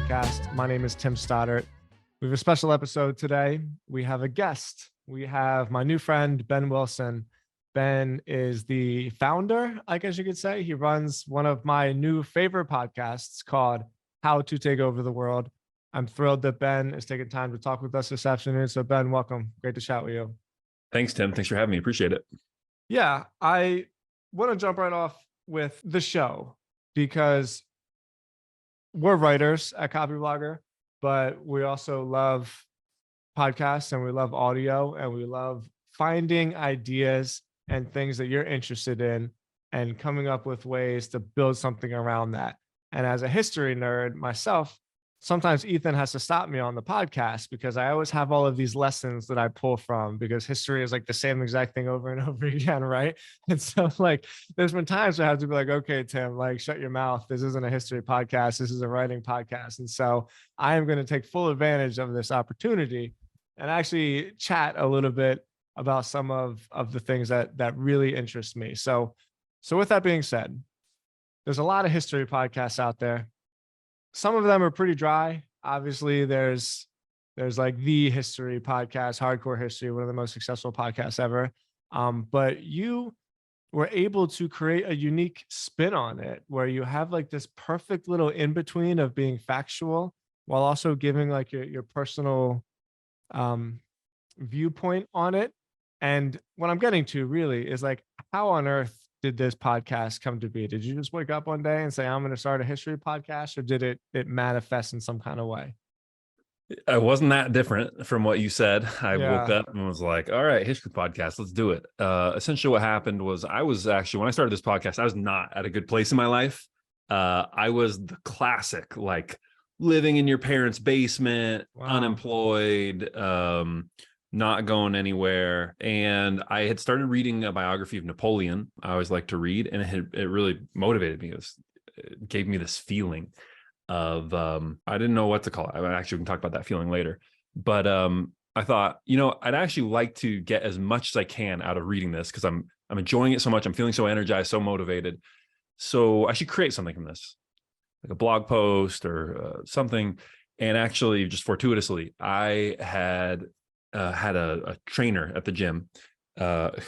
podcast. My name is Tim Stoddart. We have a special episode today. We have a guest. We have my new friend, Ben Wilson. Ben is the founder, I guess you could say. He runs one of my new favorite podcasts called How to Take Over the World. I'm thrilled that Ben is taking time to talk with us this afternoon. So Ben, welcome. Great to chat with you. Thanks, Tim. Thanks for having me. Appreciate it. Yeah, I want to jump right off with the show because we're writers at Copyblogger, but we also love podcasts and we love audio and we love finding ideas and things that you're interested in and coming up with ways to build something around that. And as a history nerd myself, sometimes Ethan has to stop me on the podcast because I always have all of these lessons that I pull from because history is like the same exact thing over and over again, right? And so like there's been times I have to be like, okay, Tim, like shut your mouth. This isn't a history podcast. This is a writing podcast. And so I am going to take full advantage of this opportunity and actually chat a little bit about some of the things that really interest me. So with that being said, there's a lot of history podcasts out there. Some of them are pretty dry. Obviously, there's like the history podcast, Hardcore History, one of the most successful podcasts ever. But you were able to create a unique spin on it where you have like this perfect little in between of being factual while also giving like your personal viewpoint on it. And what I'm getting to really is like, how on earth did this podcast come to be? Did you just wake up one day and say, I'm going to start a history podcast, or did it manifest in some kind of way? I wasn't that different from what you said. I woke Yeah. up and was like, all right, history podcast, let's do it. Essentially what happened was I was actually, when I started this podcast, I was not at a good place in my life. I was the classic, like living in your parents' basement, Wow. unemployed, not going anywhere. And I had started reading a biography of Napoleon. I always like to read, and it really motivated me. It gave me this feeling of I didn't know what to call it. I actually can talk about that feeling later. But I thought, I'd actually like to get as much as I can out of reading this because I'm enjoying it so much. I'm feeling so energized, so motivated. So I should create something from this, like a blog post or something. And actually, just fortuitously, I had a trainer at the gym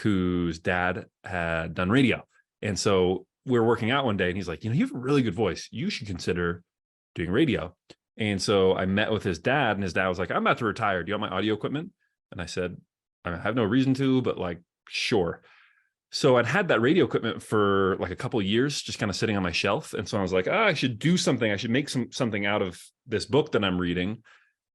whose dad had done radio. And so we were working out one day and he's like, you have a really good voice. You should consider doing radio. And so I met with his dad and his dad was like, I'm about to retire. Do you want my audio equipment? And I said, I have no reason to, but like, sure. So I'd had that radio equipment for like a couple of years, just kind of sitting on my shelf. And so I was like, I should do something. I should make something out of this book that I'm reading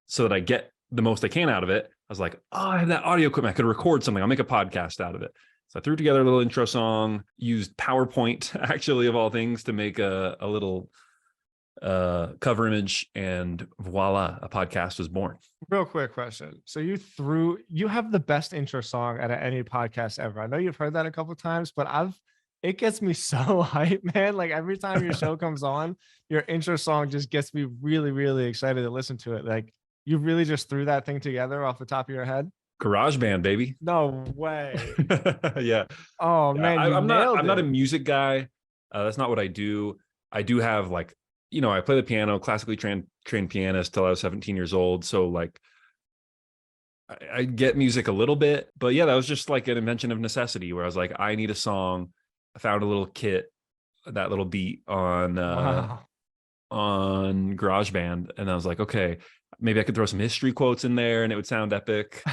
so that I get the most I can out of it. I was like, I have that audio equipment. I could record something. I'll make a podcast out of it. So I threw together a little intro song, used PowerPoint, actually, of all things, to make a little cover image, and voila, a podcast was born. Real quick question. So you have the best intro song out of any podcast ever. I know you've heard that a couple of times, but it gets me so hyped, man. Like every time your show comes on, your intro song just gets me really, really excited to listen to it. Like you really just threw that thing together off the top of your head? GarageBand, baby. No way. Yeah. Oh man, I'm nailed not a it. music guy. That's not what I do. I do have like, I play the piano, classically trained pianist till I was 17 years old. So like I get music a little bit, but yeah, that was just like an invention of necessity where I was like, I need a song. I found a little kit, that little beat on Wow. on GarageBand, and I was like, okay, maybe I could throw some history quotes in there and it would sound epic.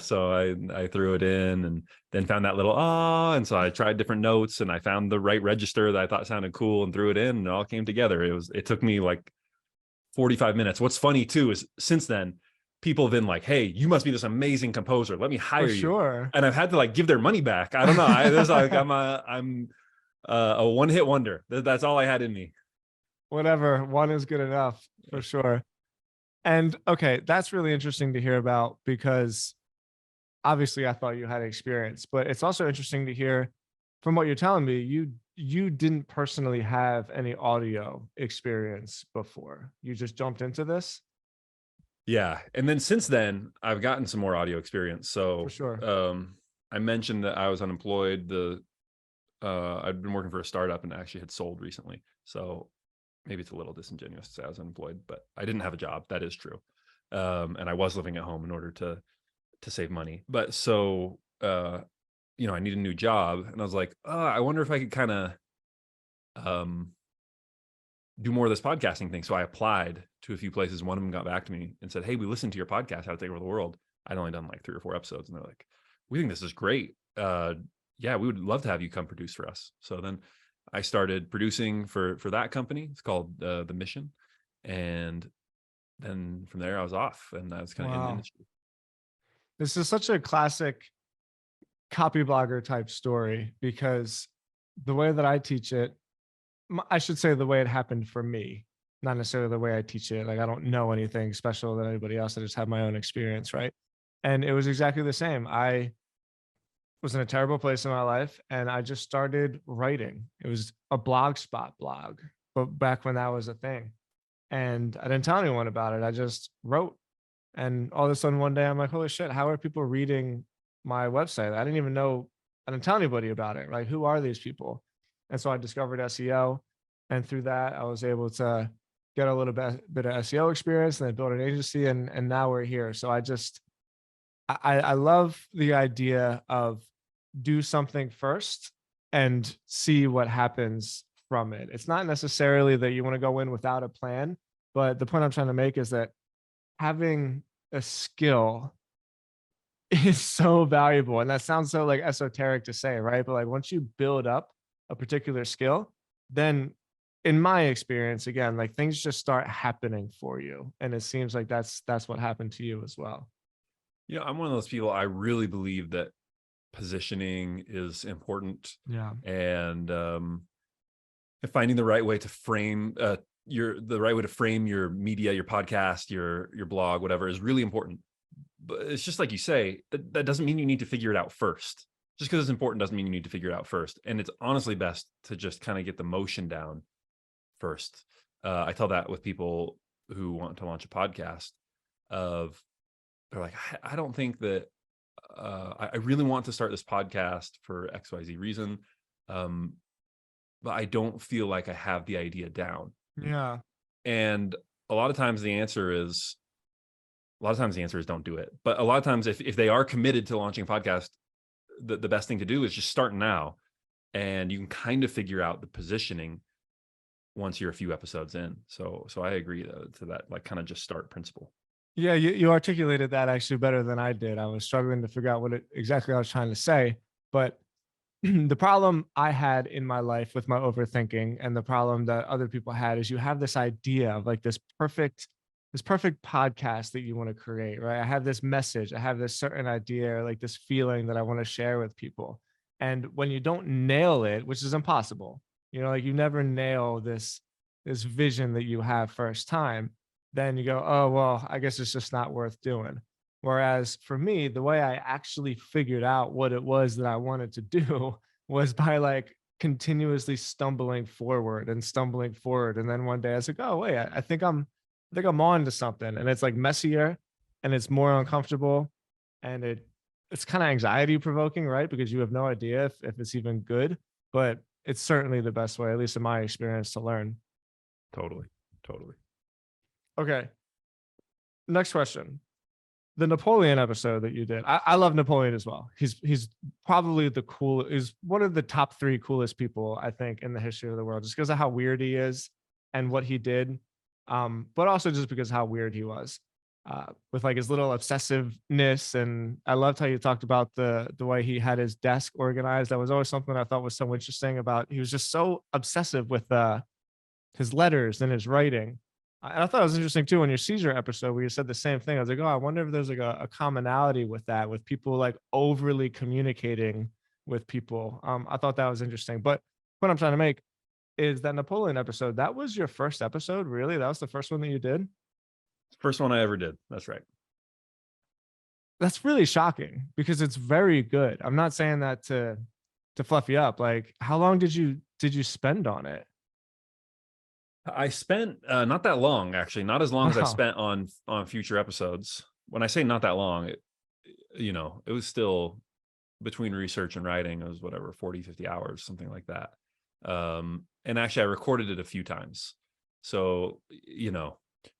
So I threw it in and then found that little and so I tried different notes and I found the right register that I thought sounded cool and threw it in, and it all came together. It took me like 45 minutes. What's funny too is since then people have been like, hey, you must be this amazing composer, let me hire For sure. you. And I've had to like give their money back. I don't know. I'm a one-hit wonder. That's all I had in me. Whatever, one is good enough for sure. And okay, that's really interesting to hear about because obviously I thought you had experience, but it's also interesting to hear from what you're telling me, you didn't personally have any audio experience before. You just jumped into this? Yeah. And then since then, I've gotten some more audio experience. So For sure. I mentioned that I was unemployed. I'd been working for a startup and actually had sold recently. So maybe it's a little disingenuous to say I was unemployed, but I didn't have a job. That is true. And I was living at home in order to save money. But so, I need a new job, and I was like, oh, I wonder if I could kind of um, do more of this podcasting thing. So I applied to a few places. One of them got back to me and said, hey, we listened to your podcast, How to Take Over the World. I'd only done like 3 or 4 episodes, and they're like, we think this is great. Yeah, we would love to have you come produce for us. So then I started producing for that company. It's called The Mission. And then from there I was off, and I was kind of in the Wow. industry. This is such a classic copy blogger type story, because the way that I teach it, I should say the way it happened for me, not necessarily the way I teach it. Like, I don't know anything special than anybody else. I just have my own experience, right? And it was exactly the same. I was in a terrible place in my life, and I just started writing. It was a blogspot blog, but back when that was a thing. And I didn't tell anyone about it. I just wrote. And all of a sudden one day I'm like, holy shit, how are people reading my website? I didn't even know, I didn't tell anybody about it. Like, who are these people? And so I discovered SEO. And through that, I was able to get a little bit of SEO experience, and then build an agency. And now we're here. So I love the idea of do something first and see what happens from it. It's not necessarily that you want to go in without a plan, but the point I'm trying to make is that having a skill is so valuable. And that sounds so like esoteric to say, right? But like, once you build up a particular skill, then in my experience, again, like, things just start happening for you. And it seems like that's what happened to you as well. I'm one of those people. I really believe that positioning is important, Yeah. and finding the right way to frame your media, your podcast, your blog, whatever, is really important. But it's just like you say, that doesn't mean you need to figure it out first. Just because it's important doesn't mean you need to figure it out first. And it's honestly best to just kind of get the motion down first. I tell that with people who want to launch a podcast. They're like, I don't think that I really want to start this podcast for XYZ reason, but I don't feel like I have the idea down. Yeah. And a lot of times the answer is don't do it. But a lot of times, if they are committed to launching a podcast, the best thing to do is just start now, and you can kind of figure out the positioning once you're a few episodes in. So I agree to that, like, kind of just start principle. Yeah, you articulated that actually better than I did. I was struggling to figure out exactly I was trying to say. But the problem I had in my life with my overthinking, and the problem that other people had, is you have this idea of like this perfect podcast that you want to create, right? I have this message, I have this certain idea, like this feeling that I want to share with people. And when you don't nail it, which is impossible, like, you never nail this vision that you have first time, then you go, oh, well, I guess it's just not worth doing. Whereas for me, the way I actually figured out what it was that I wanted to do was by like continuously stumbling forward and stumbling forward. And then one day I was like, oh, wait, I think I'm on to something. And it's like messier, and it's more uncomfortable, and it's kind of anxiety provoking, right? Because you have no idea if it's even good, but it's certainly the best way, at least in my experience, to learn. Totally. Okay. Next question. The Napoleon episode that you did, I love Napoleon as well. He's probably is one of the top 3 coolest people, I think, in the history of the world, just because of how weird he is and what he did. But also just because how weird he was, with like his little obsessiveness. And I loved how you talked about the way he had his desk organized. That was always something I thought was so interesting about. He was just so obsessive with his letters and his writing. And I thought it was interesting too on your seizure episode where you said the same thing. I was like, oh, I wonder if there's like a commonality with that, with people like overly communicating with people. I thought that was interesting. But what I'm trying to make is that Napoleon episode, that was your first episode, really? That was the first one that you did? First one I ever did. That's right. That's really shocking, because it's very good. I'm not saying that to fluff you up. Like, how long did you spend on it? I spent not that long, actually, not as long as I Wow. spent on future episodes. When I say not that long, it was still between research and writing. It was whatever, 40, 50 hours, something like that. And actually I recorded it a few times. So,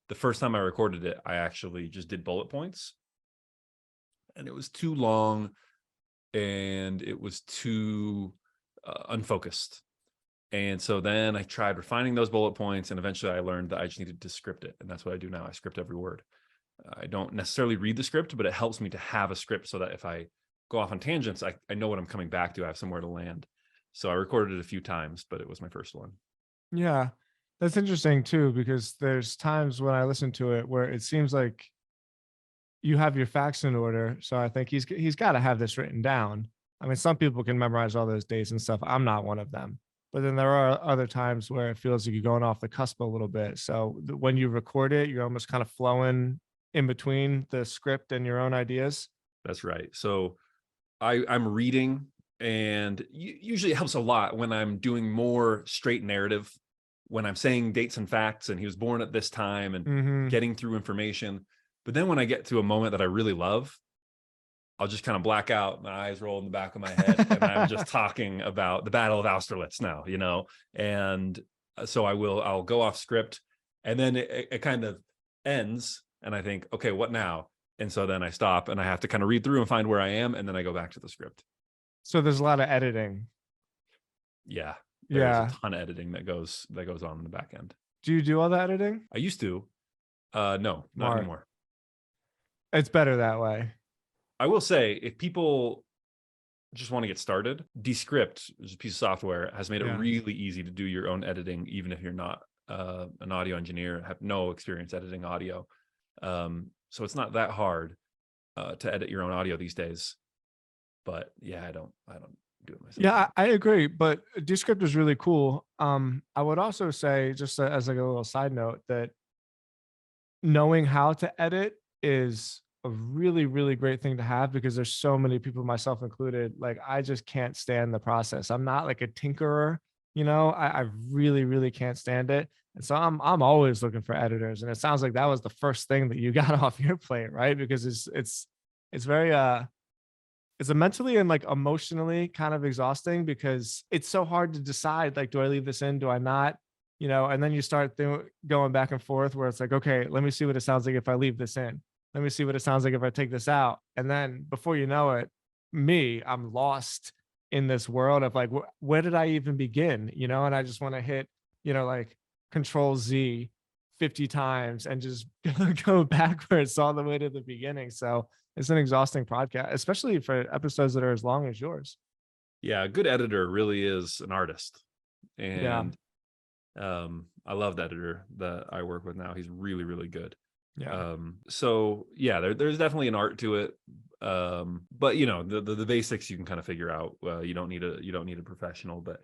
the first time I recorded it, I actually just did bullet points, and it was too long and it was too unfocused. And so then I tried refining those bullet points, and eventually I learned that I just needed to script it. And that's what I do now. I script every word. I don't necessarily read the script, but it helps me to have a script so that if I go off on tangents, I know what I'm coming back to. I have somewhere to land. So I recorded it a few times, but it was my first one. Yeah. That's interesting too, because there's times when I listen to it where it seems like you have your facts in order. So I think he's got to have this written down. I mean, some people can memorize all those dates and stuff. I'm not one of them. But then there are other times where it feels like you're going off the cusp a little bit. So when you record it, you're almost kind of flowing in between the script and your own ideas. That's right. So I'm reading, and usually it helps a lot when I'm doing more straight narrative, when I'm saying dates and facts, and he was born at this time, and Mm-hmm. getting through information. But then when I get to a moment that I really love, I'll just kind of black out, my eyes roll in the back of my head, and I'm just talking about the Battle of Austerlitz now, and so I'll go off script, and then it kind of ends, and I think, okay, what now? And so then I stop, and I have to kind of read through and find where I am, and then I go back to the script. So there's a lot of editing. Yeah, there's Yeah. a ton of editing that goes on in the back end. Do you do all the editing? I used to, no, not Smart. anymore. It's better that way. I will say, if people just want to get started, Descript, which is a piece of software, has made it Yeah. really easy to do your own editing, even if you're not an audio engineer, have no experience editing audio. So it's not that hard to edit your own audio these days. But yeah, I don't do it myself. Yeah, I agree. But Descript is really cool. I would also say, just as like a little side note, that knowing how to edit is a really, really great thing to have, because there's so many people, myself included, like I just can't stand the process. I'm not like a tinkerer, I really, really can't stand it. And so I'm always looking for editors. And it sounds like that was the first thing that you got off your plate, right? Because it's very it's a mentally and like emotionally kind of exhausting, because it's so hard to decide, like, do I leave this in? Do I not? And then you start going back and forth where it's like, okay, let me see what it sounds like if I leave this in. Let me see what it sounds like if I take this out. And then before you know it, I'm lost in this world of like, where did I even begin? And I just want to hit, like Control Z 50 times and just go backwards all the way to the beginning. So it's an exhausting podcast, especially for episodes that are as long as yours. Yeah, a good editor really is an artist. Yeah. And I love the editor that I work with now. He's really, really good. Yeah. So yeah, there's definitely an art to it. But the basics you can kind of figure out. You don't need a professional, but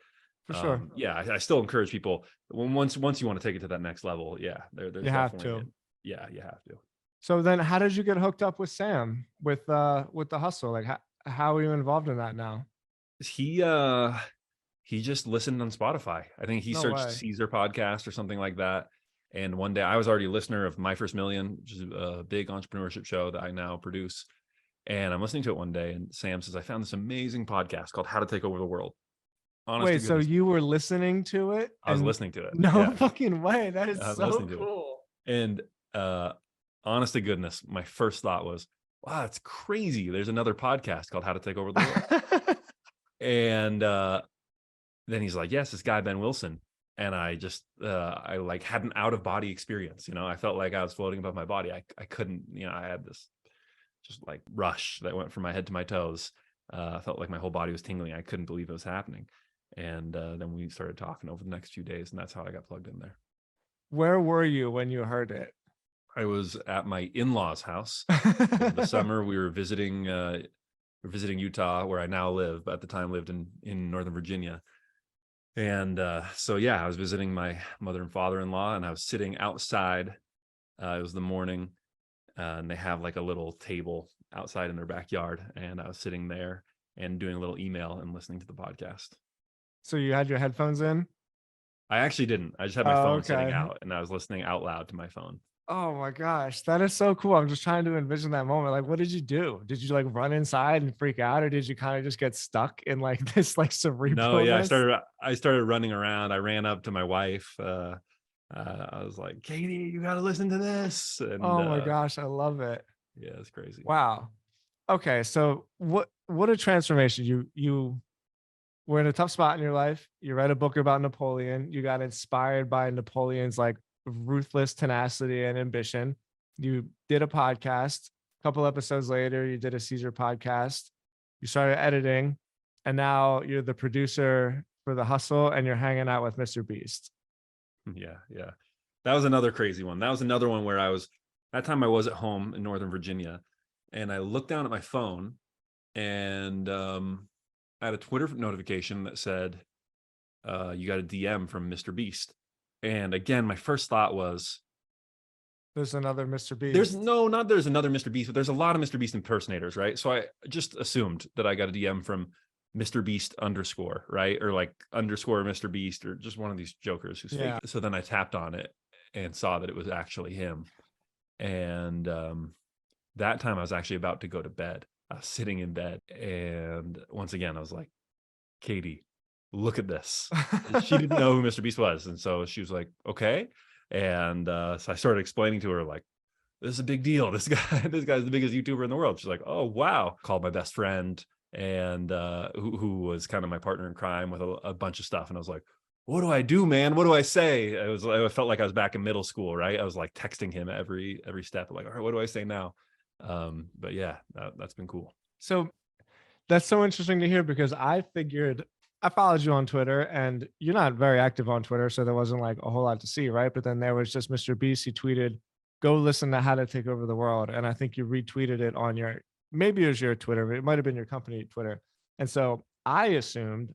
For sure. yeah, I still encourage people, once you want to take it to that next level. Yeah, there's You have definitely to. Yeah, you have to. So then how did you get hooked up with Sam with the hustle? Like how are you involved in that now? He just listened on Spotify. I think he No searched way. Caesar podcast or something like that. And one day, I was already a listener of My First Million, which is a big entrepreneurship show that I now produce. And I'm listening to it one day, and Sam says, I found this amazing podcast called How to Take Over the World. Honest to Wait, so goodness, you were listening to it? I was listening to it. No Yeah, fucking way. That is I was so listening to cool. it. And honest to goodness, my first thought was, wow, that's crazy. There's another podcast called How to Take Over the World. And then he's like, yes, this guy, Ben Wilson. And I just, I like had an out of body experience. I felt like I was floating above my body. I couldn't, I had this just like rush that went from my head to my toes. I felt like my whole body was tingling. I couldn't believe it was happening. And then we started talking over the next few days, and that's how I got plugged in there. Where were you when you heard it? I was at my in-laws' house. In the summer, we were visiting Utah, where I now live, but at the time lived in Northern Virginia. And so yeah, I was visiting my mother and father-in-law, and I was sitting outside. It was the morning, and they have like a little table outside in their backyard, and I was sitting there and doing a little email and listening to the podcast. So you had your headphones in? I actually didn't. I just had my phone sitting okay. out, and I was listening out loud to my phone. Oh my gosh, that is so cool. I'm just trying to envision that moment. Like, what did you do? Did you like run inside and freak out, or did you kind of just get stuck in like this like cerebral? No, yeah, I started running around. I ran up to my wife, I was like, Katie, you got to listen to this. And Oh my gosh, I love it. yeah, it's crazy. Wow. Okay, so what a transformation. You were in a tough spot in your life. You read a book about Napoleon. You got inspired by Napoleon's like ruthless tenacity and ambition. You did a podcast. A couple episodes later, you did a Caesar podcast. You started editing, and now you're the producer for The Hustle, and you're hanging out with Mr. Beast. Yeah, yeah. That was another crazy one. That was another one where that time I was at home in Northern Virginia, and I looked down at my phone, and I had a Twitter notification that said, you got a DM from Mr. Beast. And again, my first thought was, There's another Mr. Beast. there's another Mr. Beast, but there's a lot of Mr. Beast impersonators, right? So I just assumed that I got a DM from Mr. Beast _, right? Or like underscore Mr. Beast, or just one of these jokers who's fake. So then I tapped on it and saw that it was actually him. And that time I was actually about to go to bed. I was sitting in bed, and once again, I was like, Katie, look at this. She didn't know who Mr. Beast was. And so she was like, okay. And so I started explaining to her, like, this is a big deal. This guy's the biggest YouTuber in the world. She's like, oh, wow. Called my best friend, and who was kind of my partner in crime with a bunch of stuff. And I was like, what do I do, man? What do I say? I felt like I was back in middle school, right? I was like texting him every step. I'm like, all right, what do I say now? But yeah, that's been cool. So that's so interesting to hear, because I followed you on Twitter, and you're not very active on Twitter, so there wasn't like a whole lot to see, right? But then there was just Mr. Beast. He tweeted, "Go listen to How to Take Over the World," and I think you retweeted it on maybe it was your Twitter, but it might have been your company Twitter. And so I assumed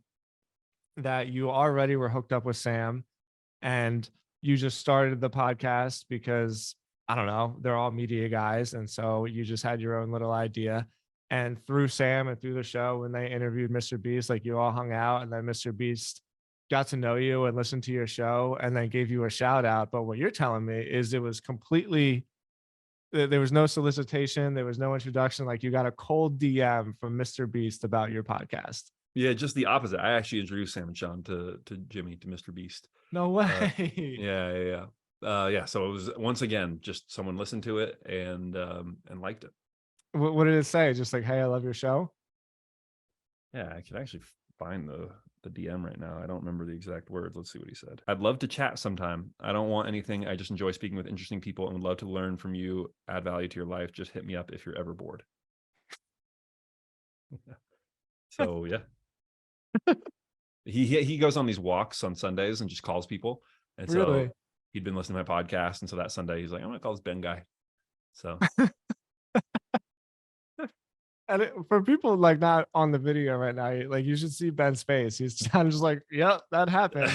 that you already were hooked up with Sam, and you just started the podcast because, I don't know, they're all media guys, and so you just had your own little idea. And through Sam and through the show, when they interviewed Mr. Beast, like you all hung out, and then Mr. Beast got to know you and listened to your show and then gave you a shout out. But what you're telling me is it was completely, there was no solicitation, there was no introduction. Like you got a cold DM from Mr. Beast about your podcast. Yeah, just the opposite. I actually introduced Sam and Sean to Jimmy, to Mr. Beast. No way. Yeah. So it was, once again, just someone listened to it and liked it. What did it say? Just like, hey, I love your show. Yeah, I can actually find the DM right now. I don't remember the exact words. Let's see what he said. I'd love to chat sometime. I don't want anything. I just enjoy speaking with interesting people and would love to learn from you, add value to your life. Just hit me up if you're ever bored. So yeah. He goes on these walks on Sundays and just calls people. And so Really? he'd been listening to my podcast. And so that Sunday he's like, I'm gonna call this Ben guy. So And for people like not on the video right now, like you should see Ben's face. He's kind of just like, yep, that happened.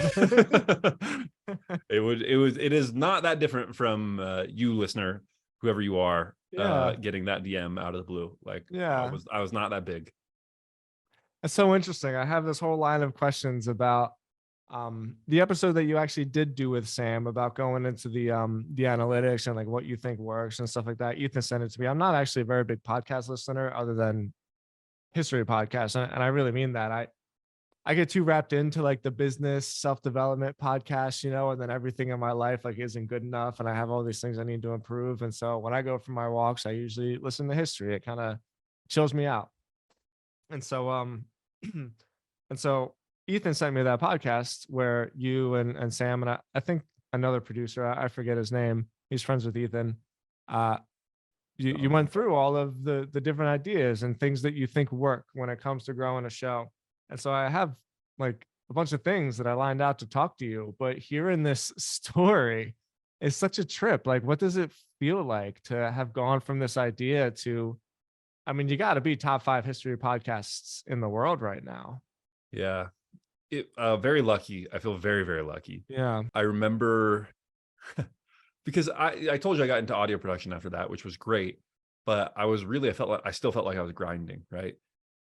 it is not that different from you, listener, whoever you are, getting that DM out of the blue. Like, yeah, I was not that big. it's so interesting. I have this whole line of questions about the episode that you actually did do with Sam about going into the analytics and like what you think works and stuff like that. Ethan sent it to me. I'm not actually a very big podcast listener other than history podcasts, and I really mean that. I get too wrapped into like the business self-development podcast, and then everything in my life like isn't good enough, and I have all these things I need to improve. And so when I go for my walks, I usually listen to history. It kind of chills me out. And so and so Ethan sent me that podcast where you and Sam and I think another producer, I forget his name, he's friends with Ethan. You went through all of the different ideas and things that you think work when it comes to growing a show. And so I have like a bunch of things that I lined out to talk to you, but hearing this story is such a trip. Like, what does it feel like to have gone from this idea to, I mean, you got to be top 5 history podcasts in the world right now. Yeah. Very lucky. I feel very, very lucky. Yeah. I remember because I told you I got into audio production after that, which was great, but I still felt like I was grinding, right?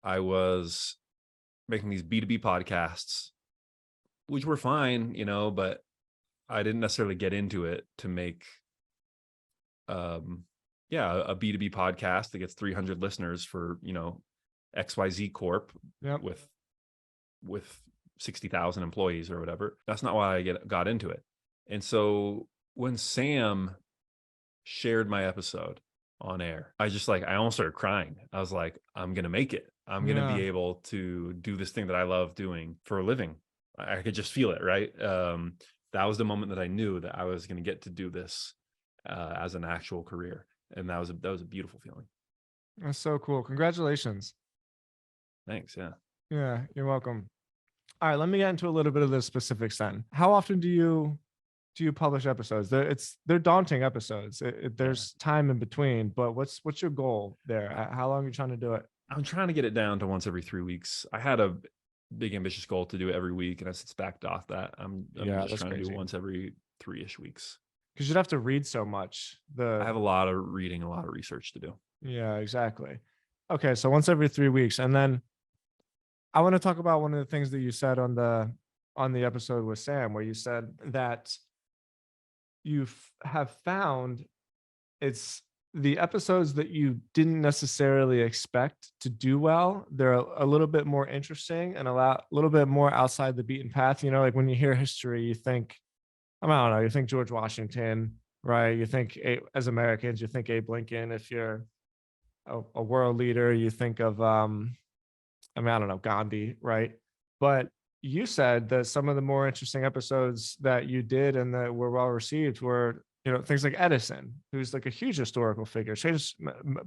I was making these B2B podcasts, which were fine, but I didn't necessarily get into it to make a B2B podcast that gets 300 listeners for, XYZ Corp. Yep. with 60,000 employees or whatever. That's not why I got into it. And so when Sam shared my episode on air, I almost started crying. I was like, I'm going to make it. I'm going to be Yeah. able to do this thing that I love doing for a living. I could just feel it, right? That was the moment that I knew that I was going to get to do this as an actual career. And that was a beautiful feeling. That's so cool. Congratulations. Thanks. Yeah. Yeah, you're welcome. All right, let me get into a little bit of the specifics then. How often do you publish episodes? They're daunting episodes. There's time in between, but what's your goal there? How long are you trying to do it? I'm trying to get it down to once every 3 weeks. I had a big ambitious goal to do it every week, and I since backed off that. I'm Yeah, just that's trying to do crazy. once every 3-ish weeks. Because you'd have to read so much. I have a lot of reading, a lot of research to do. Yeah, exactly. Okay, so once every 3 weeks, and then I want to talk about one of the things that you said on the episode with Sam, where you said that you have found it's the episodes that you didn't necessarily expect to do well. They're a little bit more interesting and a little bit more outside the beaten path. You know, like when you hear history, you think, I don't know, you think George Washington, right? You think as Americans, you think Abe Lincoln. If you're a world leader, you think of, I don't know, Gandhi, right? But you said that some of the more interesting episodes that you did and that were well received were, you know, things like Edison, who's like a huge historical figure,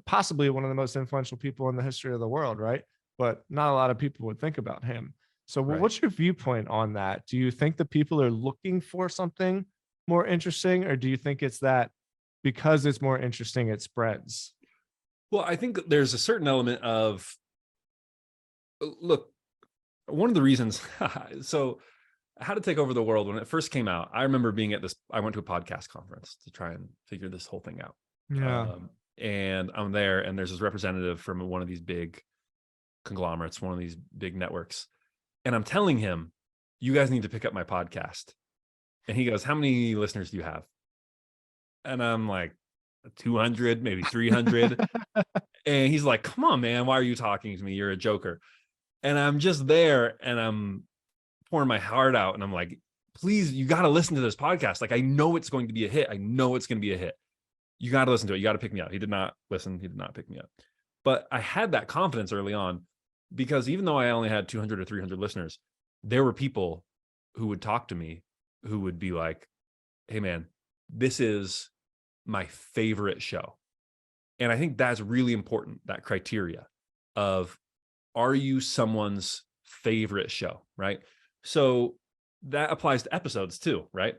possibly one of the most influential people in the history of the world, right? But not a lot of people would think about him. So, Right. what's your viewpoint on that? Do you think that people are looking for something more interesting, or do you think it's that because it's more interesting, it spreads? Well, I think there's a certain element of look, one of the reasons so How to Take Over the World, when it first came out, I remember being at this, I went to a podcast conference to try and figure this whole thing out. Yeah. And I'm there, and there's this representative from one of these big conglomerates, one of these big networks. And I'm telling him, you guys need to pick up my podcast. And he goes, how many listeners do you have? And I'm like, 200, maybe 300. And he's like, come on, man, why are you talking to me? You're a joker. And I'm just there, and I'm pouring my heart out, and I'm like, please, you got to listen to this podcast. Like, I know it's going to be a hit. I know it's going to be a hit. You got to listen to it. You got to pick me up. He did not listen. He did not pick me up. But I had that confidence early on, because even though I only had 200 or 300 listeners, there were people who would talk to me who would be like, hey, man, this is my favorite show. And I think that's really important, that criteria of, are you someone's favorite show, right? So that applies to episodes too, right?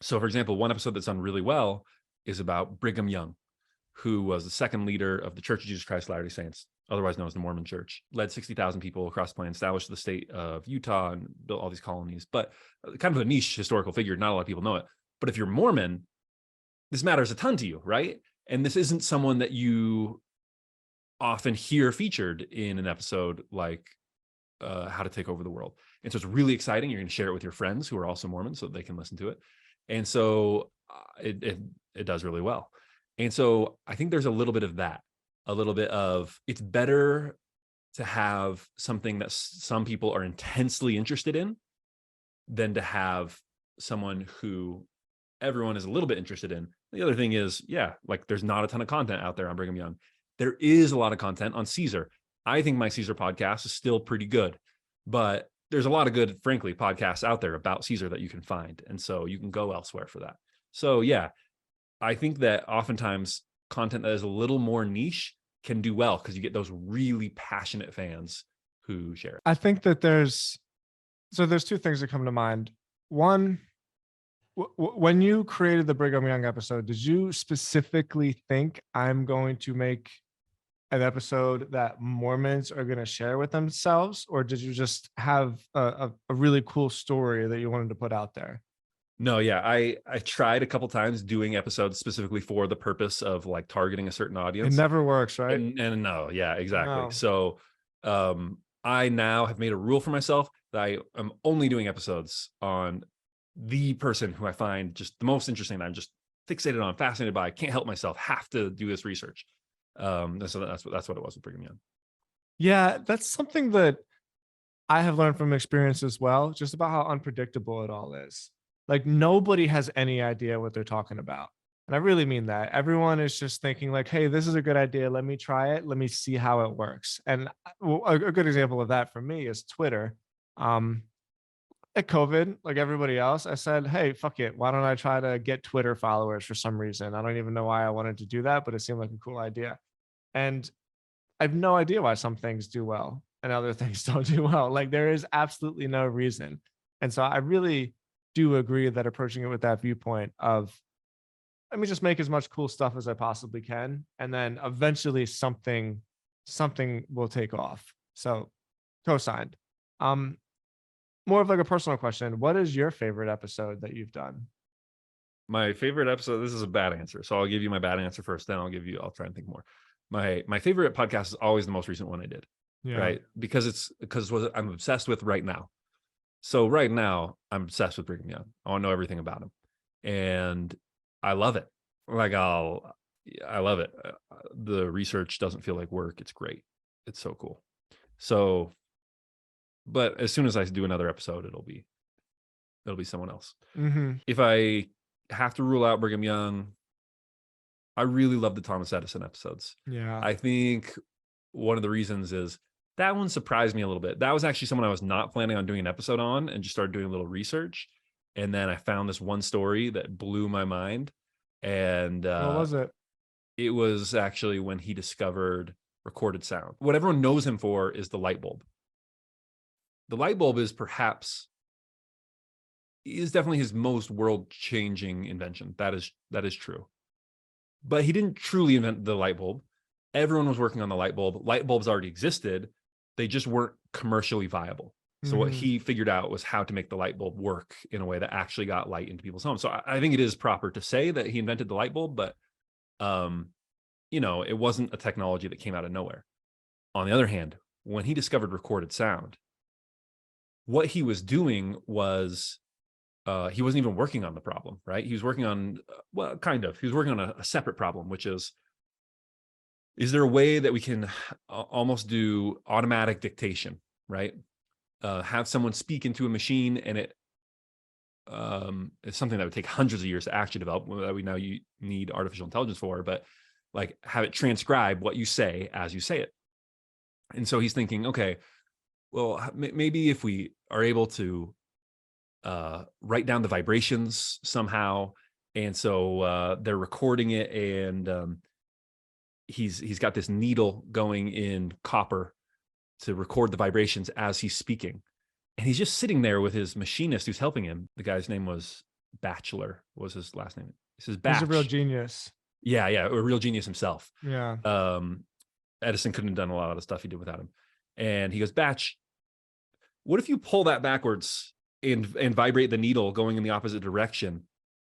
So for example, one episode that's done really well is about Brigham Young, who was the second leader of the Church of Jesus Christ of Latter-day Saints, otherwise known as the Mormon Church, led 60,000 people across the plain, established the state of Utah, and built all these colonies. But kind of a niche historical figure, not a lot of people know it. But if you're Mormon, this matters a ton to you, right? And this isn't someone that you often hear featured in an episode like How to Take Over the World. And so it's really exciting. You're going to share it with your friends who are also Mormon so they can listen to it. And so it does really well. And so I think there's a little bit of that, a little bit of, it's better to have something that some people are intensely interested in than to have someone who everyone is a little bit interested in. The other thing is, yeah, like there's not a ton of content out there on Brigham Young. There is a lot of content on Caesar. I think my Caesar podcast is still pretty good, but there's a lot of good, frankly, podcasts out there about Caesar that you can find. And so you can go elsewhere for that. So yeah, I think that oftentimes content that is a little more niche can do well because you get those really passionate fans who share it. I think that there's two things that come to mind. One, when you created the Brigham Young episode, did you specifically think I'm going to make an episode that Mormons are going to share with themselves, or did you just have a really cool story that you wanted to put out there? No, yeah, I tried a couple times doing episodes specifically for the purpose of like targeting a certain audience. It never works, right? And no, yeah, exactly. No. So I now have made a rule for myself that I am only doing episodes on the person who I find just the most interesting, that I'm just fixated on, fascinated by, can't help myself, have to do this research. And so that's what it was with Brigham Young. Yeah, that's something that I have learned from experience as well, just about how unpredictable it all is. Like nobody has any idea what they're talking about. And I really mean that. Everyone is just thinking like, "Hey, this is a good idea. Let me try it. Let me see how it works." And well, a good example of that for me is Twitter. Um, at COVID, like everybody else, I said, "Hey, fuck it. Why don't I try to get Twitter followers for some reason?" I don't even know why I wanted to do that, but it seemed like a cool idea. And I have no idea why some things do well and other things don't do well. Like there is absolutely no reason. And so I really do agree that approaching it with that viewpoint of let me just make as much cool stuff as I possibly can, and then eventually something will take off. So co-signed. Um, More of like a personal question. What is your favorite episode that you've done? My favorite episode, this is a bad answer. So I'll give you my bad answer first, then I'll try and think more. My favorite podcast is always the most recent one I did, Yeah. right? Because what I'm obsessed with right now. So right now, I'm obsessed with Brigham Young. I want to know everything about him. And I love it. Like I love it. The research doesn't feel like work. It's great. It's so cool. So, but as soon as I do another episode, it'll be someone else. Hmm. If I have to rule out Brigham Young, I really love the Thomas Edison episodes. Yeah. I think one of the reasons is that one surprised me a little bit. That was actually someone I was not planning on doing an episode on, and just started doing a little research. And then I found this one story that blew my mind. And What was it? it was actually when he discovered recorded sound. What everyone knows him for is the light bulb. The light bulb is definitely his most world-changing invention. That is true. But he didn't truly invent the light bulb. Everyone was working on the light bulb. Light bulbs already existed. They just weren't commercially viable. So what Hmm. he figured out was how to make the light bulb work in a way that actually got light into people's homes. So I think it is proper to say that he invented the light bulb, but um, it wasn't a technology that came out of nowhere. On the other hand, when he discovered recorded sound, what he was doing was he wasn't even working on the problem, right? He was working on, well, kind of. He was working on a separate problem, which is there a way that we can almost do automatic dictation, right? Have someone speak into a machine, and it's something that would take hundreds of years to actually develop, that we now need artificial intelligence for, but like have it transcribe what you say as you say it. And so he's thinking, okay, well, maybe if we are able to write down the vibrations somehow, and so they're recording it, and he's got this needle going in copper to record the vibrations as he's speaking. And he's just sitting there with his machinist who's helping him. The guy's name was Batchelor, was his last name. He says He's a real Batch. genius. Yeah, a real genius himself. Yeah. Edison couldn't have done a lot of the stuff he did without him. And he goes, Batch, what if you pull that backwards and vibrate the needle going in the opposite direction?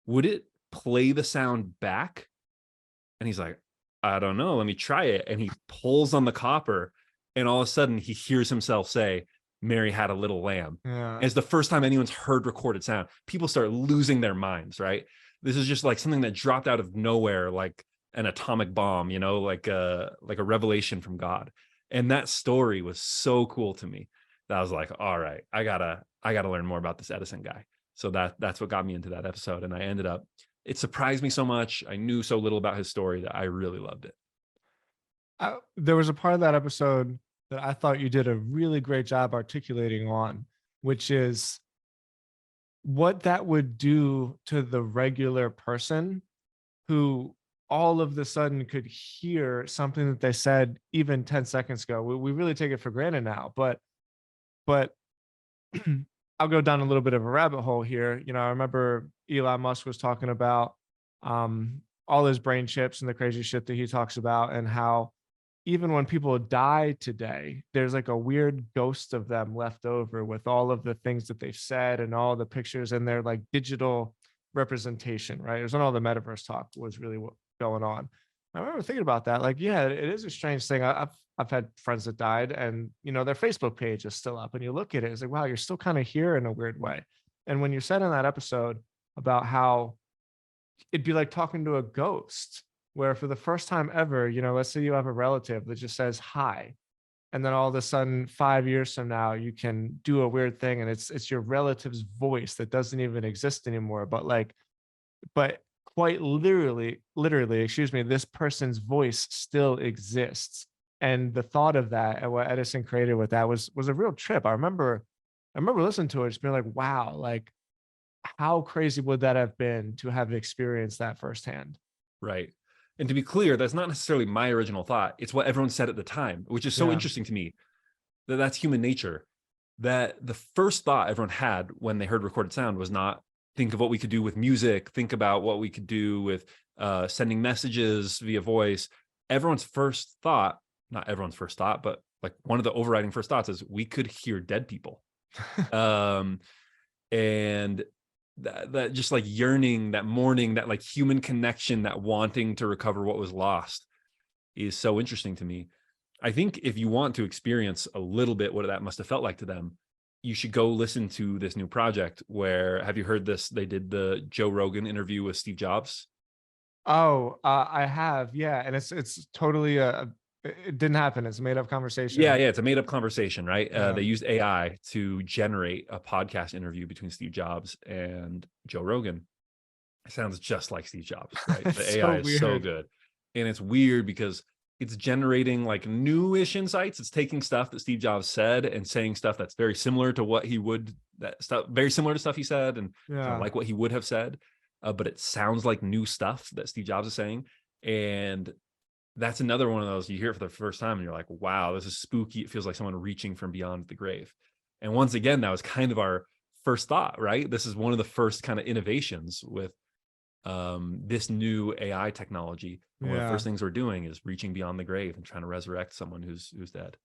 Would it play the sound back? And he's like, I don't know. Let me try it. And he pulls on the copper, and all of a sudden he hears himself say, Mary had a little lamb. Yeah. And it's the first time anyone's heard recorded sound. People start losing their minds, right? This is just like something that dropped out of nowhere, like an atomic bomb, like a revelation from God. And that story was so cool to me that I was like, all right, I gotta learn more about this Edison guy. So that's what got me into that episode. And I ended up, it surprised me so much. I knew so little about his story that I really loved it. There was a part of that episode that I thought you did a really great job articulating on, which is what that would do to the regular person who all of the sudden could hear something that they said even 10 seconds ago. We really take it for granted now, but I'll go down a little bit of a rabbit hole here. I remember Elon Musk was talking about all his brain chips and the crazy shit that he talks about, and how even when people die today, there's like a weird ghost of them left over with all of the things that they've said and all the pictures and their like digital representation, right? It was when all the metaverse talk was really going on. I remember thinking about that. Like, yeah, it is a strange thing. I've had friends that died, and their Facebook page is still up, and you look at it, it's like, wow, you're still kind of here in a weird way. And when you said in that episode about how it'd be like talking to a ghost, where for the first time ever, let's say you have a relative that just says hi, and then all of a sudden 5 years from now you can do a weird thing and it's your relative's voice that doesn't even exist anymore, but like, but quite literally, excuse me, this person's voice still exists. And the thought of that and what Edison created with that was a real trip. I remember listening to it, just being like, wow, like how crazy would that have been to have experienced that firsthand? Right. And to be clear, that's not necessarily my original thought. It's what everyone said at the time, which is so Yeah. interesting to me that that's human nature. That the first thought everyone had when they heard recorded sound was not think of what we could do with music, think about what we could do with sending messages via voice. Everyone's first thought, not everyone's first thought, but like one of the overriding first thoughts is we could hear dead people. um, and that just like yearning, that mourning, that like human connection, that wanting to recover what was lost is so interesting to me. I think if you want to experience a little bit what that must have felt like to them, you should go listen to this new project where, have you heard this? They did the Joe Rogan interview with Steve Jobs. Oh, I have, yeah, and it's totally it didn't happen. It's a made up Yeah, conversation. yeah, it's a made up conversation, right? Yeah. They used AI to generate a podcast interview between Steve Jobs and Joe Rogan. It sounds just like Steve Jobs, right? The It's so AI is so weird. good. And it's weird because it's generating like newish insights. It's taking stuff that Steve Jobs said and saying stuff that's very similar to what he would, that stuff very similar to stuff he said and kind of Yeah. like what he would have said. But it sounds like new stuff that Steve Jobs is saying. And that's another one of those you hear it for the first time and you're like, wow, this is spooky. It feels like someone reaching from beyond the grave. And once again, that was kind of our first thought, right? This is one of the first kind of innovations with this new AI technology. And one of the Yeah. first things we're doing is reaching beyond the grave and trying to resurrect someone who's dead.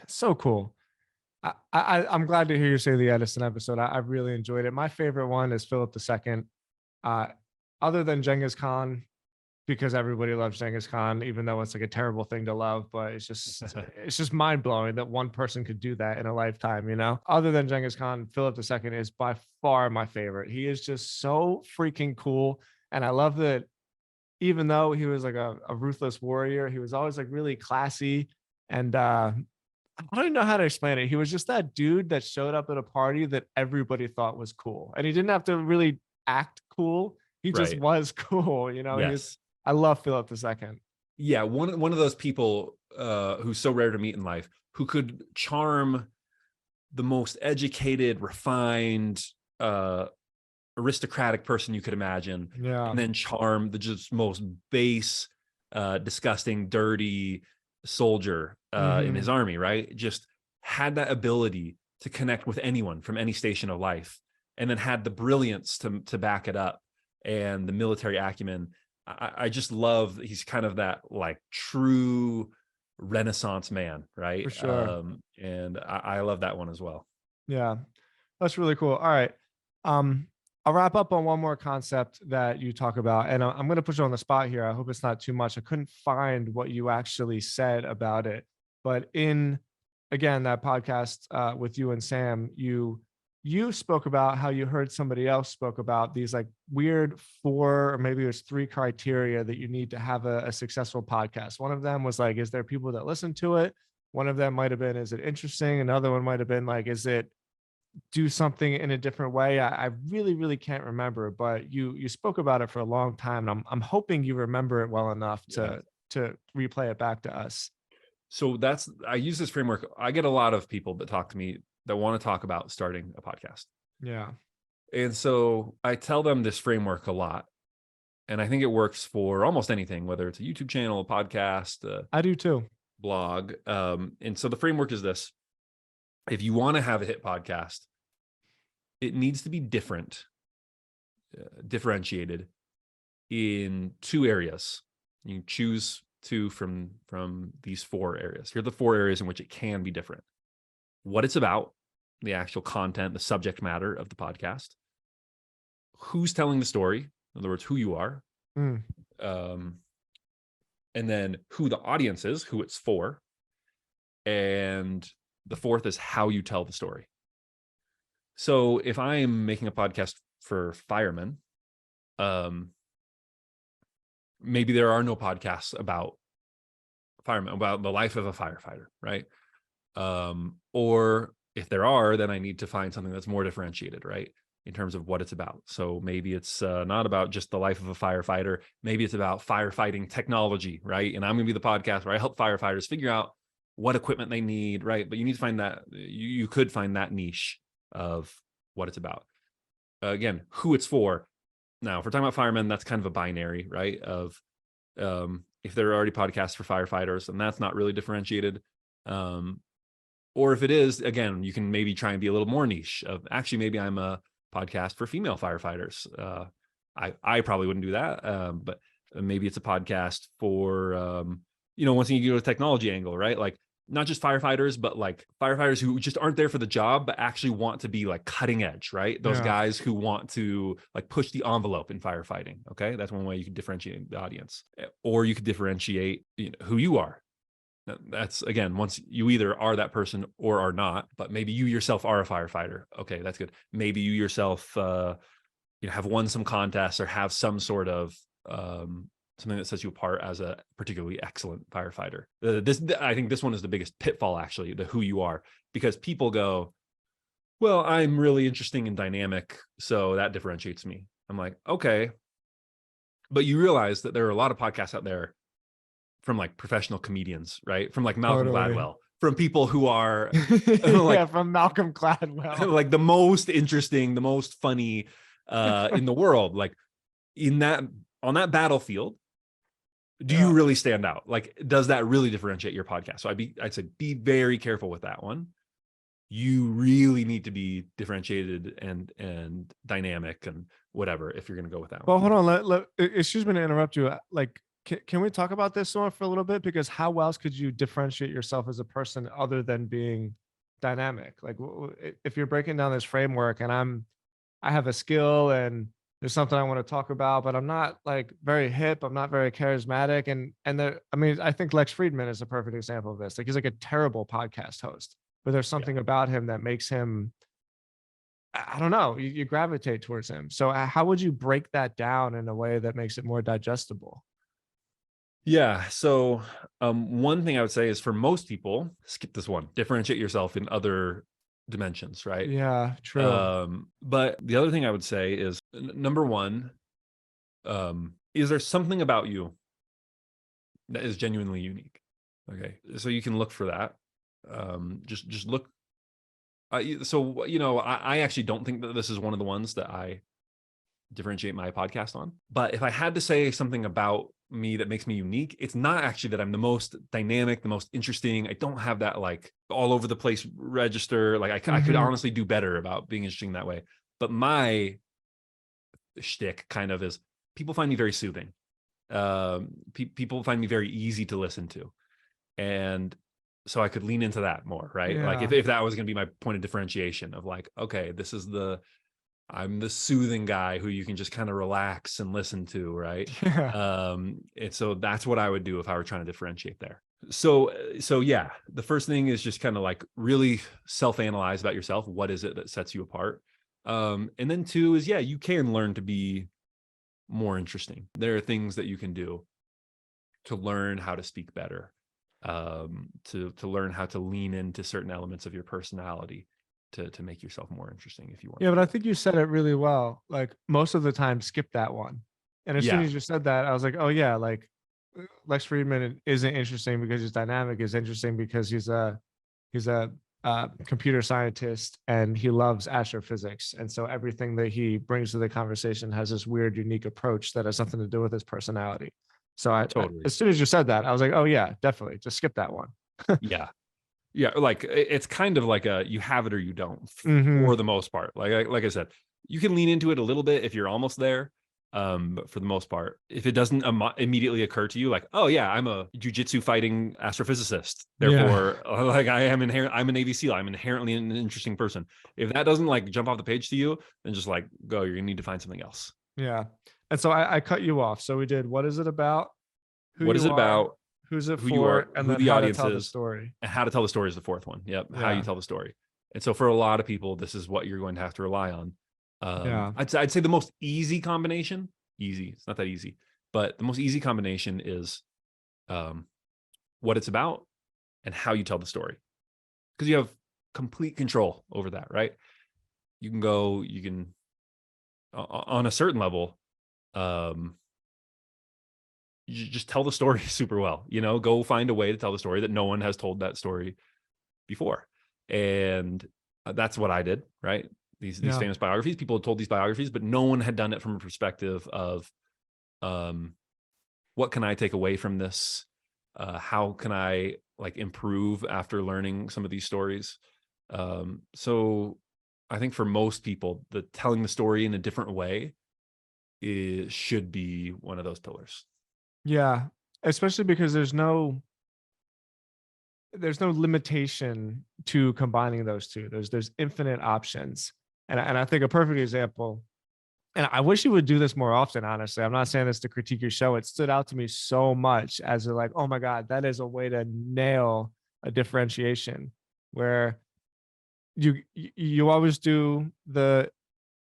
So cool. I'm glad to hear you say the Edison episode. I really enjoyed it. My favorite one is Philip II. Uh, other than Genghis Khan, because everybody loves Genghis Khan, even though it's like a terrible thing to love, but it's just mind blowing that one person could do that in a lifetime, you know? Other than Genghis Khan, Philip II is by far my favorite. He is just so freaking cool. And I love that even though he was like a ruthless warrior, he was always like really classy. And I don't even know how to explain it. He was just that dude that showed up at a party that everybody thought was cool. And he didn't have to really act cool. He just Right. was cool. You know, Yes. I love Philip II. Yeah. One of those people who's so rare to meet in life, who could charm the most educated, refined, aristocratic person you could imagine, Yeah. and then charm the just most base, disgusting, dirty soldier in his army, right? Just had that ability to connect with anyone from any station of life, and then had the brilliance to back it up and the military acumen. I just love he's kind of that like true Renaissance man, right? For sure. And I love that one as well. Yeah. That's really cool. All right. Um, I'll wrap up on one more concept that you talk about, and I'm going to put you on the spot here. I hope it's not too much. I couldn't find what you actually said about it, but in again that podcast with you and Sam, you spoke about how you heard somebody else spoke about these like weird 4 or maybe it was 3 criteria that you need to have a successful podcast. One of them was like, is there people that listen to it? One of them might have been, is it interesting? Another one might have been like, is it do something in a different way? I really, really can't remember, but you spoke about it for a long time. And I'm hoping you remember it well enough Yeah. to replay it back to us. So I use this framework. I get a lot of people that talk to me that want to talk about starting a podcast. Yeah. And so I tell them this framework a lot. And I think it works for almost anything, whether it's a YouTube channel, a podcast, a I do too. blog. And so the framework is this: if you want to have a hit podcast, it needs to be differentiated in 2 areas. You choose 2 from these 4 areas. Here are the 4 areas in which it can be different: what it's about, the actual content, the subject matter of the podcast, who's telling the story, in other words, who you are, Mm. and then who the audience is, who it's for, and the 4th is how you tell the story. So if I am making a podcast for firemen, maybe there are no podcasts about fireman, about the life of a firefighter, right? Or if there are, then I need to find something that's more differentiated, right? In terms of what it's about. So maybe it's not about just the life of a firefighter. Maybe it's about firefighting technology, right? And I'm going to be the podcast where I help firefighters figure out what equipment they need, right? But you need to find that, you could find that niche of what it's about. Again, who it's for. Now, if we're talking about firemen, that's kind of a binary, right? Of if there are already podcasts for firefighters, and that's not really differentiated. Or if it is, again, you can maybe try and be a little more niche of actually, maybe I'm a podcast for female firefighters. I probably wouldn't do that. But maybe it's a podcast for, once you go to a technology angle, right? Like not just firefighters, but like firefighters who just aren't there for the job, but actually want to be like cutting edge, right? Those guys who want to like push the envelope in firefighting. Okay. That's one way you can differentiate the audience, or you could differentiate who you are. That's, again, once you either are that person or are not, but maybe you yourself are a firefighter. Okay, that's good. Maybe you yourself, have won some contests or have some sort of something that sets you apart as a particularly excellent firefighter. I think this one is the biggest pitfall, actually, the who you are, because people go, well, I'm really interesting and dynamic, so that differentiates me. I'm like, okay, but you realize that there are a lot of podcasts out there from like professional comedians, right? From like Malcolm Gladwell, from people who are like from Malcolm Gladwell, like the most interesting, the most funny in the world. Like on that battlefield, do you really stand out? Like, does that really differentiate your podcast? So I'd say be very careful with that one. You really need to be differentiated and dynamic and whatever if you're going to go with that one. Well, hold on. Excuse me to interrupt you. Like, can we talk about this one for a little bit? Because how else could you differentiate yourself as a person other than being dynamic? Like, if you're breaking down this framework and I have a skill and there's something I want to talk about, but I'm not like very hip, I'm not very charismatic. I think Lex Friedman is a perfect example of this. Like, he's like a terrible podcast host, but there's something about him that makes him, I don't know, you gravitate towards him. So how would you break that down in a way that makes it more digestible? Yeah. So one thing I would say is for most people, skip this one, differentiate yourself in other dimensions, right? Yeah, true. But the other thing I would say is number one, is there something about you that is genuinely unique? Okay. So you can look for that. Just look. I actually don't think that this is one of the ones that I differentiate my podcast on. But if I had to say something about me that makes me unique, it's not actually that I'm the most dynamic, the most interesting. I don't have that like all over the place register. Like I could honestly do better about being interesting that way. But my shtick kind of is people find me very soothing. People find me very easy to listen to. And so I could lean into that more, right? Yeah. Like if that was going to be my point of differentiation of like, okay, I'm the soothing guy who you can just kind of relax and listen to, right? Yeah. And so that's what I would do if I were trying to differentiate there. So yeah, the first thing is just kind of like really self-analyze about yourself. What is it that sets you apart? And then two is, yeah, you can learn to be more interesting. There are things that you can do to learn how to speak better, to learn how to lean into certain elements of your personality, to make yourself more interesting if you want. Yeah, but I think you said it really well. Like most of the time, skip that one. And as soon as you said that, I was like, oh yeah, like Lex Friedman isn't interesting because he's dynamic. Is interesting because he's a computer scientist and he loves astrophysics. And so everything that he brings to the conversation has this weird, unique approach that has something to do with his personality. So as soon as you said that, I was like, oh yeah, definitely. Just skip that one. Yeah, like it's kind of like you have it or you don't for the most part. Like I said, you can lean into it a little bit if you're almost there. But for the most part, if it doesn't immediately occur to you, like, oh yeah, I'm a jujitsu fighting astrophysicist, therefore, like I'm a Navy SEAL, I'm inherently an interesting person. If that doesn't like jump off the page to you, then just like go. You're gonna need to find something else. Yeah, and so I cut you off. So we did. What is it about? What is it about? Who's it who for? You are, and who then the how audience to tell is, the story. and how to tell the story is the fourth one. Yep, how you tell the story. And so for a lot of people, this is what you're going to have to rely on. I'd say the most easy combination. Easy, it's not that easy, but the most easy combination is what it's about and how you tell the story, because you have complete control over that, right? You can on a certain level, you just tell the story super well, go find a way to tell the story that no one has told that story before. And that's what I did, right? These Yeah. famous biographies, people had told these biographies, but no one had done it from a perspective of, what can I take away from this? How can I like improve after learning some of these stories? So I think for most people, the telling the story in a different way should be one of those pillars. Yeah. Especially because there's no limitation to combining those two. There's infinite options. And I think a perfect example, and I wish you would do this more often, honestly. I'm not saying this to critique your show. It stood out to me so much as like, oh my God, that is a way to nail a differentiation where you always do the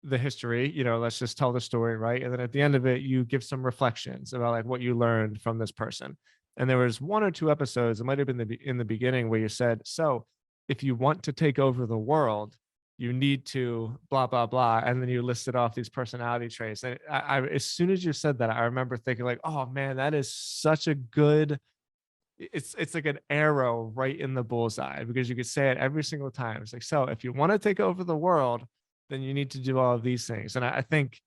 history, let's just tell the story, right? And then at the end of it, you give some reflections about like what you learned from this person. And there was one or two episodes, it might have been in the beginning, where you said, so if you want to take over the world, you need to blah blah blah, and then you listed off these personality traits. And as soon as you said that, I remember thinking like, oh man, that is such a good, it's like an arrow right in the bullseye, because you could say it every single time. It's like, so if you want to take over the world, then you need to do all of these things. And I think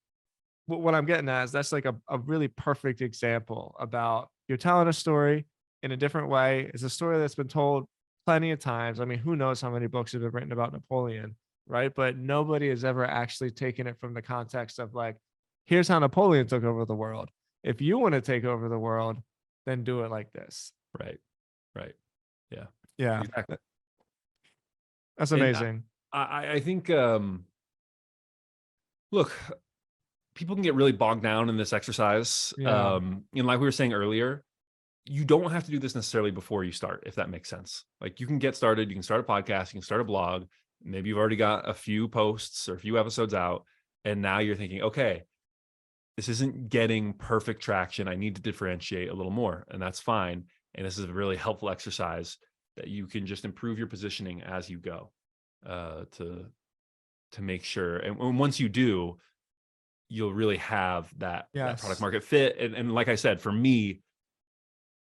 what I'm getting at is that's like a really perfect example about you're telling a story in a different way. It's a story that's been told plenty of times. I mean, who knows how many books have been written about Napoleon, right? But nobody has ever actually taken it from the context of like, here's how Napoleon took over the world. If you want to take over the world, then do it like this. Right. Right. Yeah. Yeah. Exactly. That's And amazing. I think, look, people can get really bogged down in this exercise. Yeah. Like we were saying earlier, you don't have to do this necessarily before you start, if that makes sense. Like you can get started, you can start a podcast, you can start a blog. Maybe you've already got a few posts or a few episodes out, and now you're thinking, okay, this isn't getting perfect traction. I need to differentiate a little more, and that's fine. And this is a really helpful exercise that you can just improve your positioning as you go, to make sure. And once you do, you'll really have that product Yes. market fit. And like I said, for me,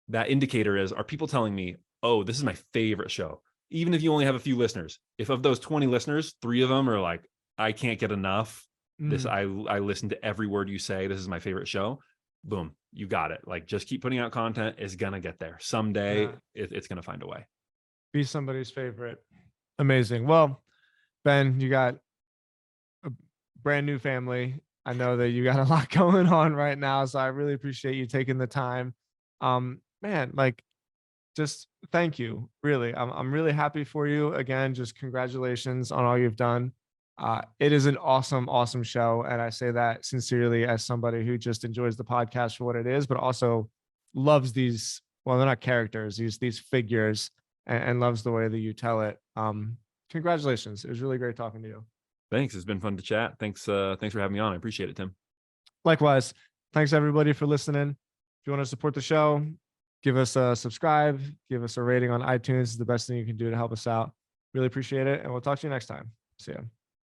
that indicator is, are people telling me, oh, this is my favorite show? Even if you only have a few listeners, if of those 20 listeners, 3 of them are like, I can't get enough. This, I listen to every word you say. This is my favorite show. Boom, you got it. Like, just keep putting out content. It's gonna get there someday. Yeah. It's gonna find a way. Be somebody's favorite. Amazing. Well, Ben, you got a brand new family. I know that you got a lot going on right now, so I really appreciate you taking the time. Man, like, just thank you. Really, I'm really happy for you. Again, just congratulations on all you've done. It is an awesome, awesome show, and I say that sincerely as somebody who just enjoys the podcast for what it is, but also loves these. Well, they're not characters; these figures, and loves the way that you tell it. Congratulations! It was really great talking to you. Thanks. It's been fun to chat. Thanks for having me on. I appreciate it, Tim. Likewise, thanks everybody for listening. If you want to support the show, give us a subscribe, give us a rating on iTunes. It's the best thing you can do to help us out. Really appreciate it. And we'll talk to you next time. See ya.